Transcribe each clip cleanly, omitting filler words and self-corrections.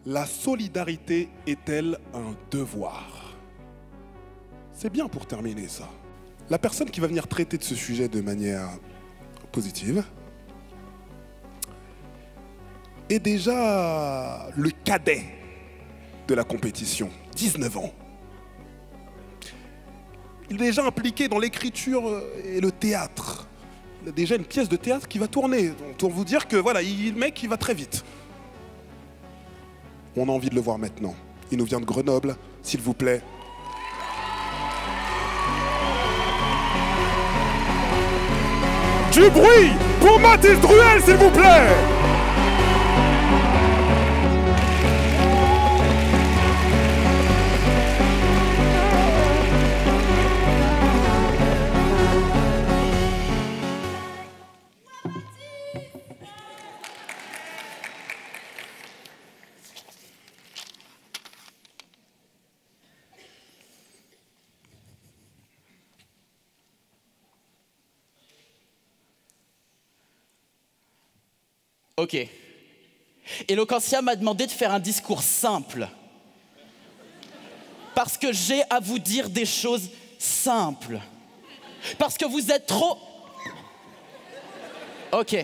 La solidarité est-elle un devoir? C'est bien pour terminer ça. La personne qui va venir traiter de ce sujet de manière positive est déjà le cadet de la compétition, 19 ans. Il est déjà impliqué dans l'écriture et le théâtre. Il a déjà une pièce de théâtre qui va tourner. Donc, pour vous dire que voilà, le mec, il va très vite. On a envie de le voir maintenant. Il nous vient de Grenoble, s'il vous plaît. Du bruit pour Mathis Druel, s'il vous plaît. Ok. Eloquentia m'a demandé de faire un discours simple. Parce que j'ai à vous dire des choses simples. Parce que vous êtes trop... Ok.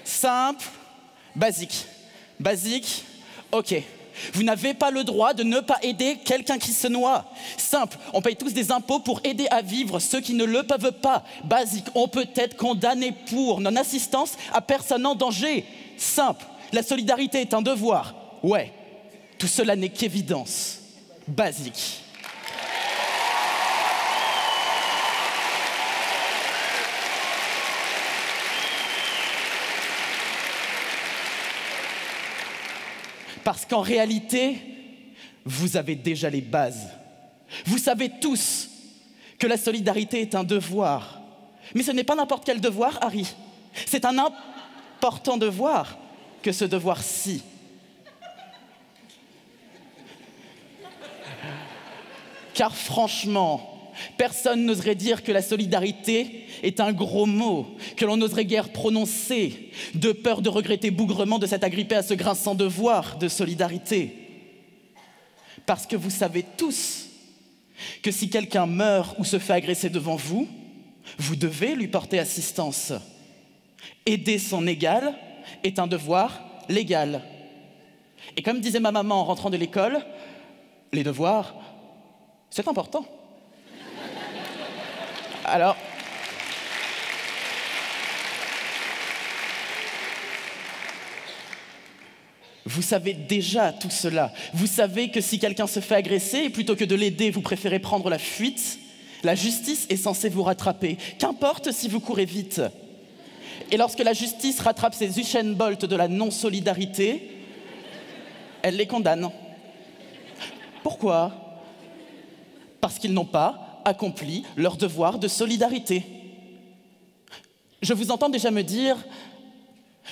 Simple, basique. Basique, ok. Vous n'avez pas le droit de ne pas aider quelqu'un qui se noie. Simple, on paye tous des impôts pour aider à vivre ceux qui ne le peuvent pas. Basique, on peut être condamné pour non-assistance à personne en danger. Simple, la solidarité est un devoir. Ouais, tout cela n'est qu'évidence. Basique. Parce qu'en réalité, vous avez déjà les bases. Vous savez tous que la solidarité est un devoir. Mais ce n'est pas n'importe quel devoir, Harry. C'est un important devoir que ce devoir-ci. Car franchement, personne n'oserait dire que la solidarité est un gros mot, que l'on n'oserait guère prononcer, de peur de regretter bougrement de s'être agrippé à ce grinçant devoir de solidarité. Parce que vous savez tous que si quelqu'un meurt ou se fait agresser devant vous, vous devez lui porter assistance. Aider son égal est un devoir légal. Et comme disait ma maman en rentrant de l'école, les devoirs, c'est important. Alors, vous savez déjà tout cela. Vous savez que si quelqu'un se fait agresser, et plutôt que de l'aider, vous préférez prendre la fuite, la justice est censée vous rattraper. Qu'importe si vous courez vite. Et lorsque la justice rattrape ces Usain Bolt de la non-solidarité, elle les condamne. Pourquoi? Parce qu'ils n'ont pas accompli leur devoir de solidarité. Je vous entends déjà me dire...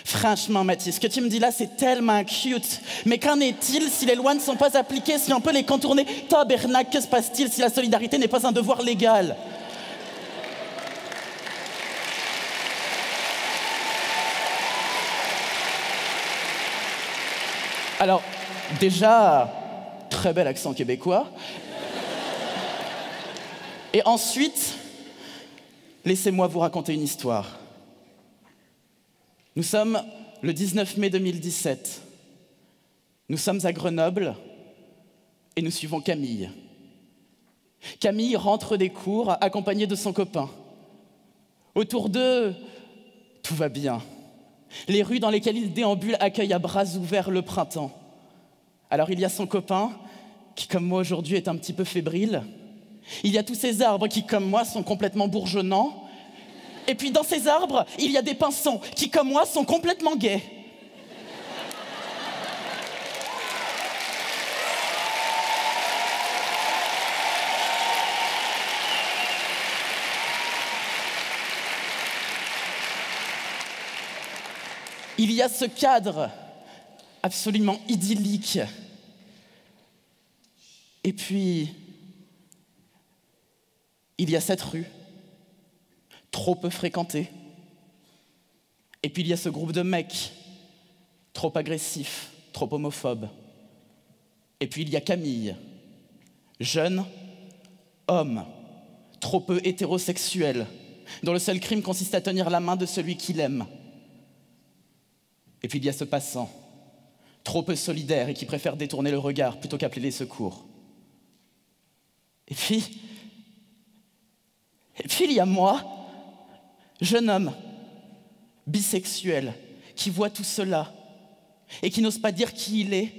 Franchement, Mathis, ce que tu me dis là, c'est tellement cute. Mais qu'en est-il si les lois ne sont pas appliquées, si on peut les contourner? Tabernacle, que se passe-t-il si la solidarité n'est pas un devoir légal? Alors, déjà, très bel accent québécois. Et ensuite, laissez-moi vous raconter une histoire. Nous sommes le 19 mai 2017. Nous sommes à Grenoble et nous suivons Camille. Camille rentre des cours accompagnée de son copain. Autour d'eux, tout va bien. Les rues dans lesquelles ils déambulent accueillent à bras ouverts le printemps. Alors il y a son copain, qui comme moi aujourd'hui est un petit peu fébrile. Il y a tous ces arbres qui comme moi sont complètement bourgeonnants. Et puis dans ces arbres, il y a des pinsons qui, comme moi, sont complètement gais. Il y a ce cadre absolument idyllique. Et puis, il y a cette rue. Trop peu fréquenté. Et puis il y a ce groupe de mecs, trop agressifs, trop homophobe. Et puis il y a Camille, jeune, homme, trop peu hétérosexuel, dont le seul crime consiste à tenir la main de celui qu'il aime. Et puis il y a ce passant, trop peu solidaire et qui préfère détourner le regard plutôt qu'appeler les secours. Et puis il y a moi, jeune homme, bisexuel, qui voit tout cela et qui n'ose pas dire qui il est,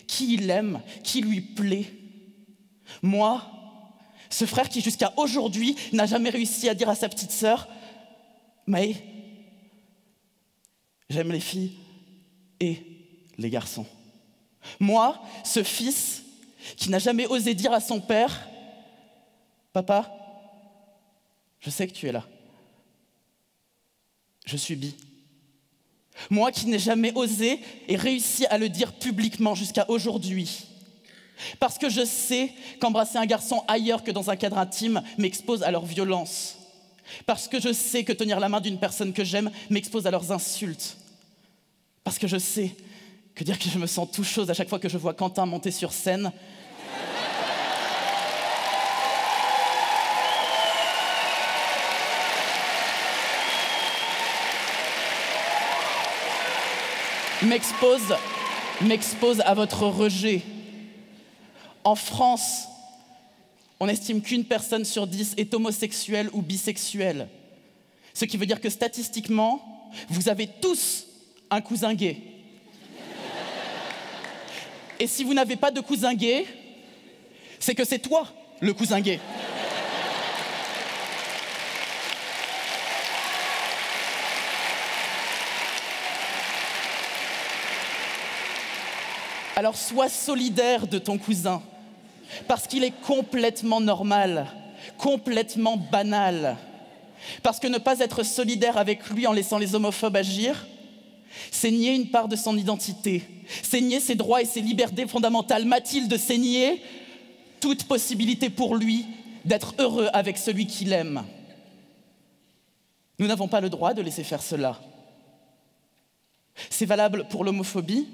qui il aime, qui lui plaît. Moi, ce frère qui jusqu'à aujourd'hui n'a jamais réussi à dire à sa petite sœur « Maë, j'aime les filles et les garçons. » Moi, ce fils qui n'a jamais osé dire à son père « Papa, je sais que tu es là. Je suis bi. » Moi qui n'ai jamais osé et réussi à le dire publiquement jusqu'à aujourd'hui. Parce que je sais qu'embrasser un garçon ailleurs que dans un cadre intime m'expose à leur violence. Parce que je sais que tenir la main d'une personne que j'aime m'expose à leurs insultes. Parce que je sais que dire que je me sens tout chose à chaque fois que je vois Quentin monter sur scène m'expose à votre rejet. En France, on estime qu'1 personne sur 10 est homosexuelle ou bisexuelle. Ce qui veut dire que statistiquement, vous avez tous un cousin gay. Et si vous n'avez pas de cousin gay, c'est que c'est toi le cousin gay. Alors sois solidaire de ton cousin, parce qu'il est complètement normal, complètement banal. Parce que ne pas être solidaire avec lui en laissant les homophobes agir, c'est nier une part de son identité, c'est nier ses droits et ses libertés fondamentales. Mathilde, c'est nier toute possibilité pour lui d'être heureux avec celui qu'il aime. Nous n'avons pas le droit de laisser faire cela. C'est valable pour l'homophobie,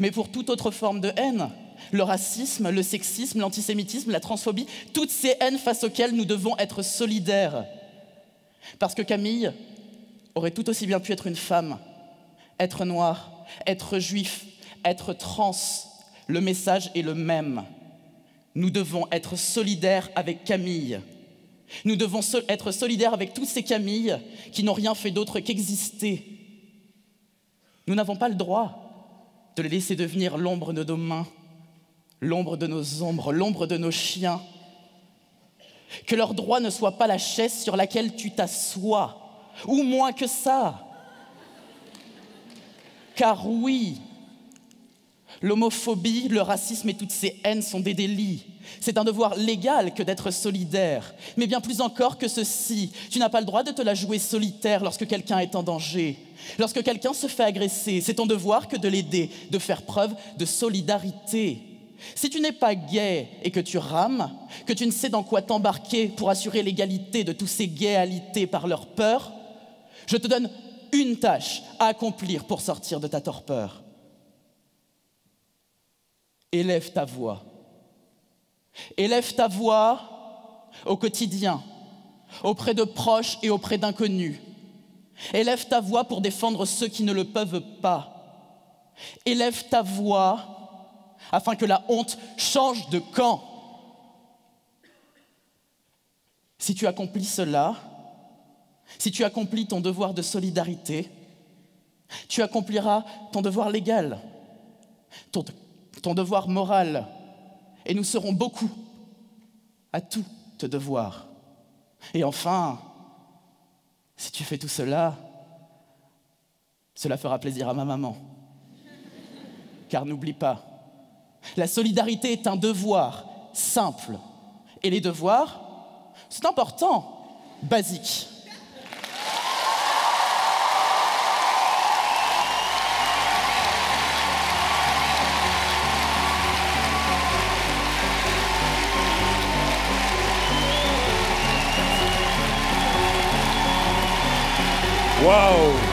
mais pour toute autre forme de haine, le racisme, le sexisme, l'antisémitisme, la transphobie, toutes ces haines face auxquelles nous devons être solidaires. Parce que Camille aurait tout aussi bien pu être une femme, être noire, être juif, être trans. Le message est le même. Nous devons être solidaires avec Camille. Nous devons être solidaires avec toutes ces Camilles qui n'ont rien fait d'autre qu'exister. Nous n'avons pas le droit de les laisser devenir l'ombre de nos mains, l'ombre de nos ombres, l'ombre de nos chiens. Que leur droit ne soit pas la chaise sur laquelle tu t'assois, ou moins que ça. Car oui, l'homophobie, le racisme et toutes ces haines sont des délits. C'est un devoir légal que d'être solidaire. Mais bien plus encore que ceci, tu n'as pas le droit de te la jouer solitaire lorsque quelqu'un est en danger. Lorsque quelqu'un se fait agresser, c'est ton devoir que de l'aider, de faire preuve de solidarité. Si tu n'es pas gay et que tu rames, que tu ne sais dans quoi t'embarquer pour assurer l'égalité de tous ces gays-alités par leur peur, je te donne une tâche à accomplir pour sortir de ta torpeur. Élève ta voix. Élève ta voix au quotidien, auprès de proches et auprès d'inconnus. Élève ta voix pour défendre ceux qui ne le peuvent pas. Élève ta voix afin que la honte change de camp. Si tu accomplis cela, si tu accomplis ton devoir de solidarité, tu accompliras ton devoir légal, ton devoir moral, et nous serons beaucoup à tout te devoir. Et enfin, si tu fais tout cela, cela fera plaisir à ma maman. Car n'oublie pas, la solidarité est un devoir simple. Et les devoirs, c'est important, basique. Waouh!